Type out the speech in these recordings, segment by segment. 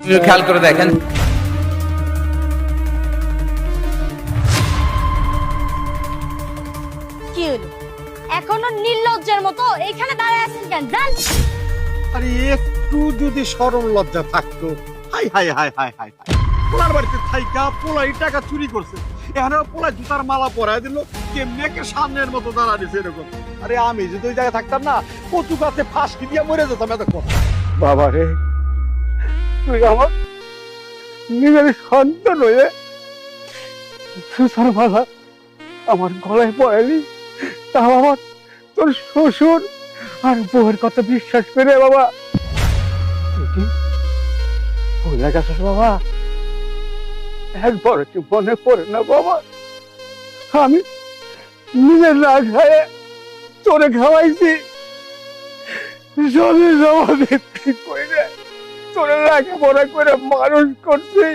খেয়াল করে দেখেন কি হলো এখনো নির্লজ্জের মতো এখানে দাঁড়ায় আছেন কেন জান আরে একটু যদি সরল লজ্জা থাকতো। Hi hi hi hi hi hi পোলার বাড়িতে থাইকা পোলাই টাকা চুরি করছে, এখানে পোলাই জুতার মালা পরায় দিল, কেমনে সামনের মতো দাঁড়ানিছে এরকম। আরে আমি যদি ওই জায়গায় থাকতাম না, কচু গাছে ফাঁসকি দিয়ে মরে যেতাম এতক্ষণ। বাবা রে, তুই আমার নিজের সন্তান হয়ে জুতার মালা আমার গলায় পড়ালি, তাও আমার তোর শ্বশুর আর বউয়ের কথা বিশ্বাস করে বাবা তুই কি ভুলে গেছিস বাবা? একবার কি মনে পড়ে না বাবা, আমি নিজের না খায় তোরে খাওয়াইছি, জমি জমা বিক্রি করে তোরে লেখাপড়া করে মানুষ করছি।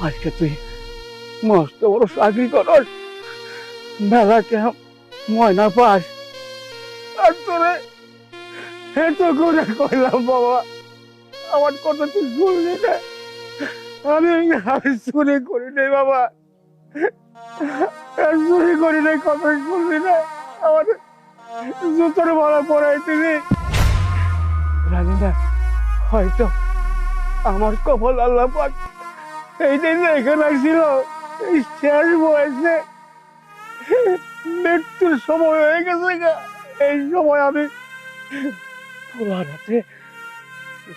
আজকে তুই মস্ত বড় চাকরি করস, মেলাকে ময়না পাস, আর তোরে এত করে কইলাম বাবা, আমার কথা তুই শুনলি না। আমি চুরি করি নাই বাবা, চুরি করি নাই, কথা শুনলি না। আমার জুতোর মালা পরাই দিলি, জানি না হয়তো আমার কপাল আল্লাহ পাক এই দিন এখানে ছিল, এই শেষ বয়সে মৃত্যুর সময় হয়ে গেছে গা। এই সময় আমি পোলার হাতে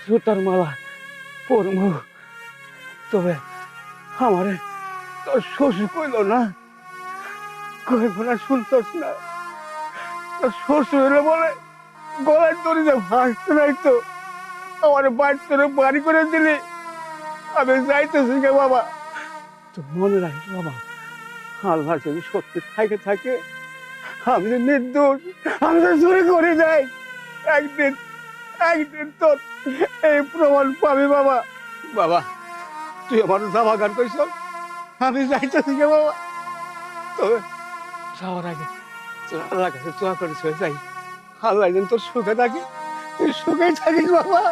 জুতার মালা পরব, তবে আমারে তোর শ্বশুর কইল না, কইব না, শুনছস না? তোর শ্বশুরে বলে গলায় তোর যে ভাসতে নাই তো, আমার বাড়ি তোরে বাড়ি করে দিলি। আমি যাইতেছি গে বাবা, তো মনে রাখিস বাবা, আল্লাহ যদি সত্যি থাকে থাকে, আমি যে নির্দোষ, আমি তো চুরি করে যাই, একদিন একদিন তোর এই প্রমাণ পাবি বাবা। বাবা তুই আমার জামা গান কইস, আমি যাইতেছি গে বাবা, তবে যাওয়ার আগে আল্লাহ কাছে দোয়া করিস, যাই আল্লাহ যেন তোর সুখে থাকি, তুই সুখে থাকিস বাবা।